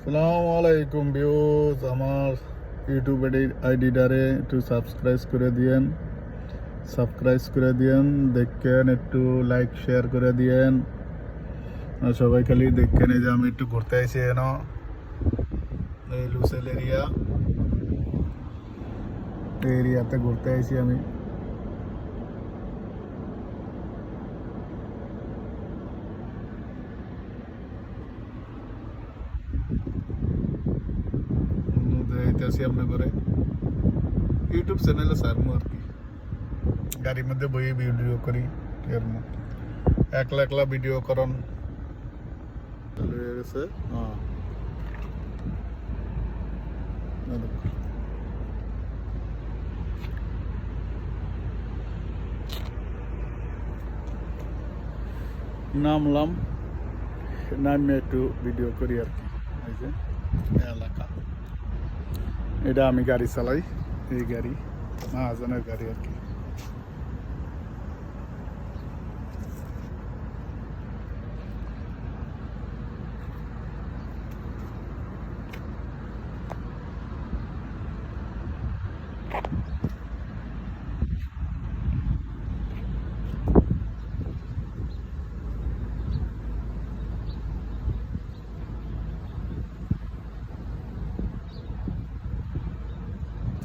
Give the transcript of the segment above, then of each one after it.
আসসালামু আলাইকুম ভিউজ, আমার ইউটিউব আইডিটারে একটু সাবস্ক্রাইব করে দিয়েন দেখেন, একটু লাইক শেয়ার করে দিয়েন। আর সবাই খালি দেখেন এই যে আমি একটু ঘুরতে আইছি এই লুসেল এরিয়াতে ঘুরতে আইছি আমি। দেখতেছি আপনার করে ইউটিউব চ্যানেলে সারমু আর কি, গাড়ির মধ্যে বই ভিডিও করি। এরম একলা একলা ভিডিও করন চালু হয়ে গেছে। নামলাম, নামে একটু ভিডিও করি আর কি। এই যে এলাকা, এটা আমি গাড়ি চালাই, এই গাড়ি মহাজনের গাড়ি আর কি।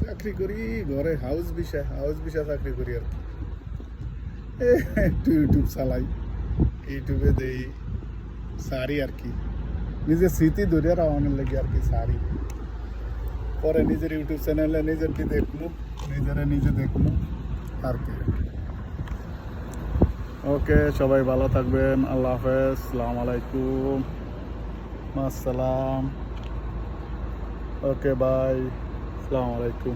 চাকরি করি ঘরে, হাউস বিষা চাকরি করি আর কি। একটু ইউটিউব চালাই, ইউটিউবে দেই সারি আর কি, নিজের স্মৃতি ধরে রাওয়ানোর লাগে আর কি সারি। পরে নিজের ইউটিউব চ্যানেলে নিজেরকে দেখবো, নিজে দেখবো আর কি। ওকে, সবাই ভালো থাকবেন, আল্লাহ হাফেজ, আসসালামু আলাইকুম, আসসালাম। ওকে বাই, আসসালামু আলাইকুম।